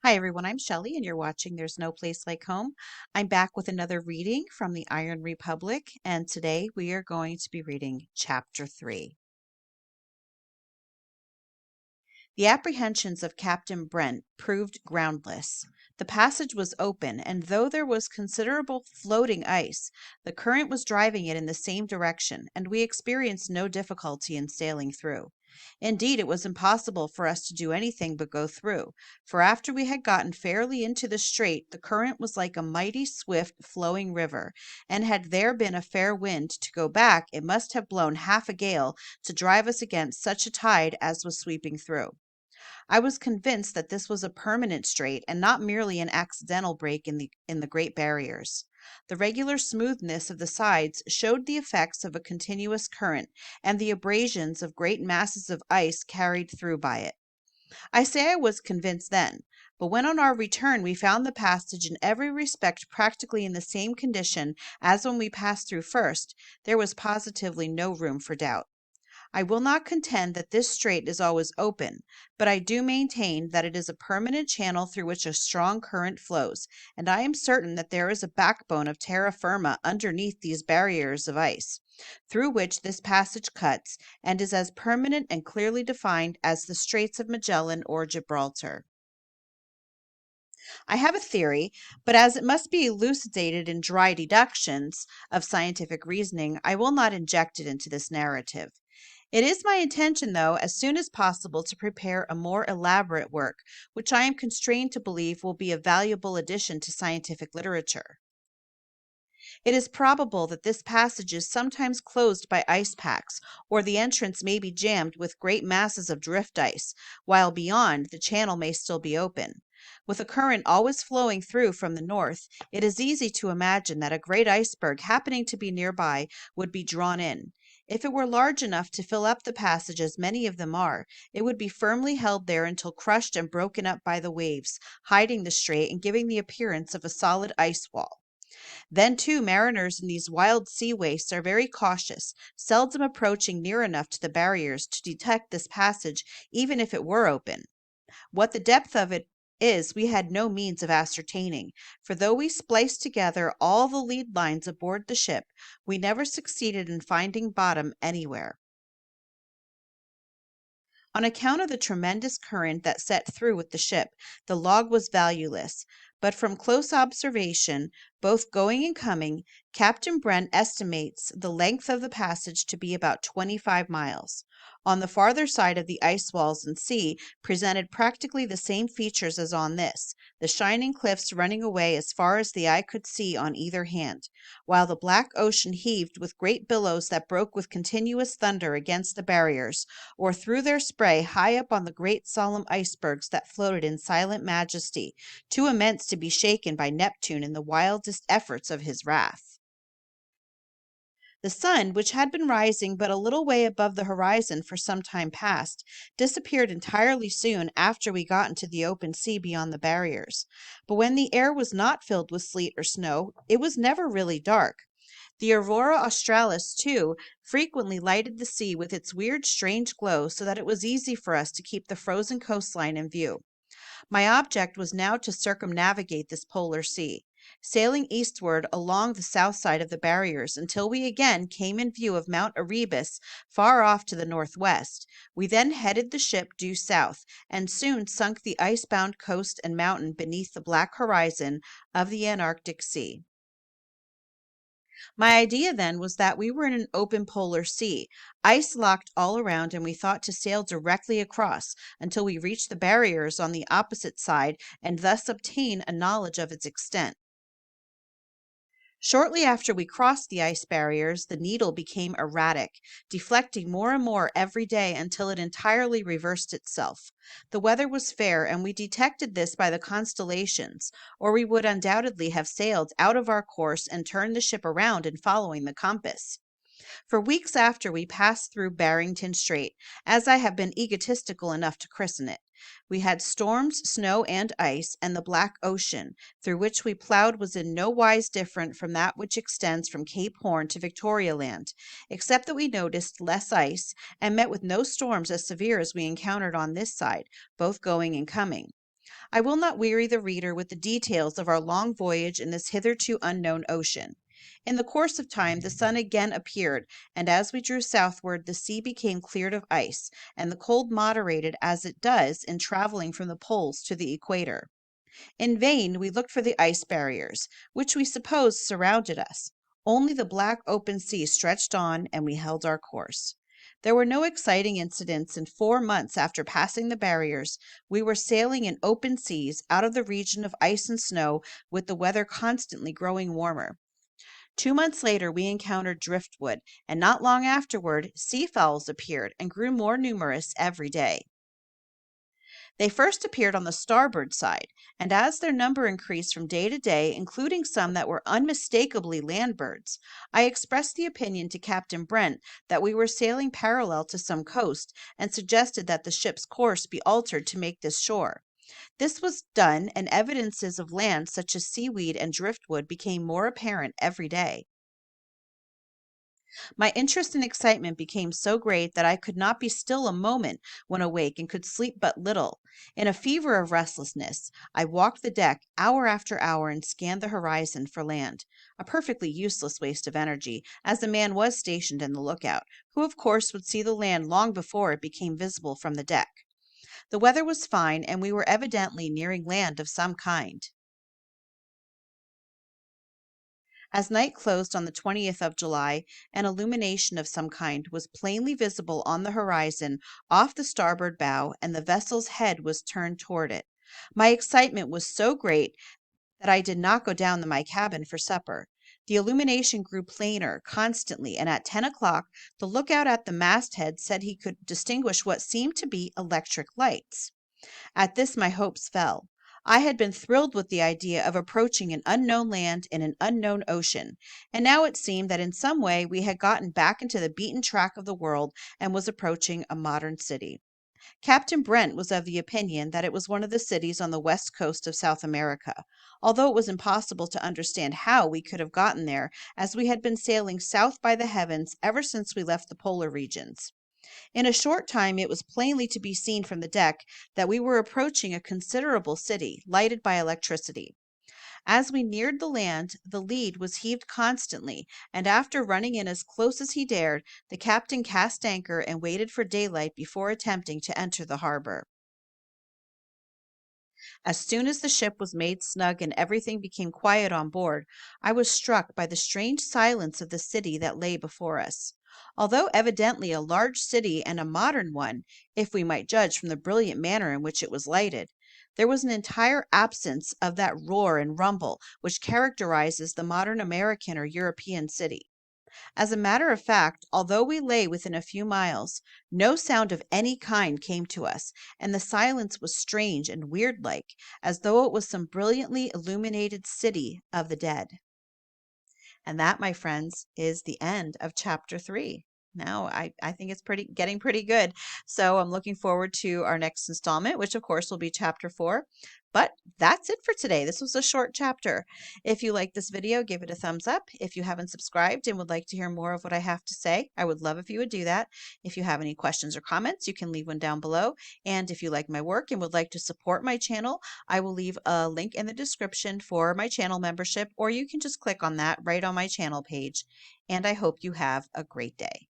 Hi everyone, I'm Shelley and you're watching There's No Place Like Home. I'm back with another reading from the Iron Republic, and today we are going to be reading Chapter 3. The apprehensions of Captain Brent proved groundless. The passage was open, and though there was considerable floating ice, the current was driving it in the same direction, and we experienced no difficulty in sailing through. Indeed, it was impossible for us to do anything but go through, for after we had gotten fairly into the strait, the current was like a mighty swift flowing river, and had there been a fair wind to go back, it must have blown half a gale to drive us against such a tide as was sweeping through. I was convinced that this was a permanent strait and not merely an accidental break in the Great Barriers. The regular smoothness of the sides showed the effects of a continuous current and the abrasions of great masses of ice carried through by it. I say I was convinced then, but when on our return we found the passage in every respect practically in the same condition as when we passed through first, there was positively no room for doubt. I will not contend that this strait is always open, but I do maintain that it is a permanent channel through which a strong current flows, and I am certain that there is a backbone of terra firma underneath these barriers of ice, through which this passage cuts, and is as permanent and clearly defined as the Straits of Magellan or Gibraltar. I have a theory, but as it must be elucidated in dry deductions of scientific reasoning, I will not inject it into this narrative. It is my intention, though, as soon as possible to prepare a more elaborate work, which I am constrained to believe will be a valuable addition to scientific literature. It is probable that this passage is sometimes closed by ice packs, or the entrance may be jammed with great masses of drift ice, while beyond, the channel may still be open. With a current always flowing through from the north, it is easy to imagine that a great iceberg happening to be nearby would be drawn in. If it were large enough to fill up the passage, as many of them are, it would be firmly held there until crushed and broken up by the waves, hiding the strait and giving the appearance of a solid ice wall. Then, too, mariners in these wild sea wastes are very cautious, seldom approaching near enough to the barriers to detect this passage, even if it were open. What the depth of it is we had no means of ascertaining, for though we spliced together all the lead lines aboard the ship, we never succeeded in finding bottom anywhere. On account of the tremendous current that set through with the ship, the log was valueless, but from close observation, both going and coming, Captain Brent estimates the length of the passage to be about 25 miles. On the farther side of the ice walls and sea presented practically the same features as on this, the shining cliffs running away as far as the eye could see on either hand, while the black ocean heaved with great billows that broke with continuous thunder against the barriers, or threw their spray high up on the great solemn icebergs that floated in silent majesty, too immense to be shaken by Neptune in the wildest efforts of his wrath. The sun, which had been rising but a little way above the horizon for some time past, disappeared entirely soon after we got into the open sea beyond the barriers. But when the air was not filled with sleet or snow, it was never really dark. The aurora australis, too, frequently lighted the sea with its weird, strange glow, so that it was easy for us to keep the frozen coastline in view. My object was now to circumnavigate this polar sea, sailing eastward along the south side of the barriers until we again came in view of Mount Erebus far off to the northwest. We then headed the ship due south, and soon sunk the ice-bound coast and mountain beneath the black horizon of the Antarctic Sea. My idea then was that we were in an open polar sea, ice locked all around, and we thought to sail directly across until we reached the barriers on the opposite side and thus obtain a knowledge of its extent. Shortly after we crossed the ice barriers, the needle became erratic, deflecting more and more every day until it entirely reversed itself. The weather was fair, and we detected this by the constellations, or we would undoubtedly have sailed out of our course and turned the ship around in following the compass. For weeks after we passed through Barrington Strait, as I have been egotistical enough to christen it. We had storms, snow, and ice, and the black ocean, through which we plowed, was in no wise different from that which extends from Cape Horn to Victoria Land, except that we noticed less ice, and met with no storms as severe as we encountered on this side, both going and coming. I will not weary the reader with the details of our long voyage in this hitherto unknown ocean. In the course of time, the sun again appeared, and as we drew southward, the sea became cleared of ice, and the cold moderated as it does in traveling from the poles to the equator. In vain we looked for the ice barriers, which we supposed surrounded us. Only the black open sea stretched on, and we held our course. There were no exciting incidents, and 4 months after passing the barriers, we were sailing in open seas out of the region of ice and snow, with the weather constantly growing warmer. 2 months later, we encountered driftwood, and not long afterward, seafowls appeared and grew more numerous every day. They first appeared on the starboard side, and as their number increased from day to day, including some that were unmistakably land birds, I expressed the opinion to Captain Brent that we were sailing parallel to some coast, and suggested that the ship's course be altered to make this shore. This was done, and evidences of land such as seaweed and driftwood became more apparent every day. My interest and excitement became so great that I could not be still a moment when awake, and could sleep but little. In a fever of restlessness, I walked the deck hour after hour and scanned the horizon for land, a perfectly useless waste of energy, as the man was stationed in the lookout, who of course would see the land long before it became visible from the deck. The weather was fine, and we were evidently nearing land of some kind. As night closed on the 20th of July, an illumination of some kind was plainly visible on the horizon off the starboard bow, and the vessel's head was turned toward it. My excitement was so great that I did not go down to my cabin for supper. The illumination grew plainer constantly, and at 10 o'clock the lookout at the masthead said he could distinguish what seemed to be electric lights. At this my hopes fell. I had been thrilled with the idea of approaching an unknown land in an unknown ocean, and now it seemed that in some way we had gotten back into the beaten track of the world and was approaching a modern city. Captain Brent was of the opinion that it was one of the cities on the west coast of South America, although it was impossible to understand how we could have gotten there, as we had been sailing south by the heavens ever since we left the polar regions. In a short time it was plainly to be seen from the deck that we were approaching a considerable city, lighted by electricity. As we neared the land, the lead was heaved constantly, and after running in as close as he dared, the captain cast anchor and waited for daylight before attempting to enter the harbor. As soon as the ship was made snug and everything became quiet on board, I was struck by the strange silence of the city that lay before us. Although evidently a large city and a modern one, if we might judge from the brilliant manner in which it was lighted, there was an entire absence of that roar and rumble which characterizes the modern American or European city. As a matter of fact, although we lay within a few miles, no sound of any kind came to us, and the silence was strange and weird like, as though it was some brilliantly illuminated city of the dead. And that, my friends, is the end of chapter 3. Now, I think it's getting pretty good. So I'm looking forward to our next installment, which of course will be chapter 4. But that's it for today. This was a short chapter. If you like this video, give it a thumbs up. If you haven't subscribed and would like to hear more of what I have to say, I would love if you would do that. If you have any questions or comments, you can leave one down below. And if you like my work and would like to support my channel, I will leave a link in the description for my channel membership, or you can just click on that right on my channel page. And I hope you have a great day.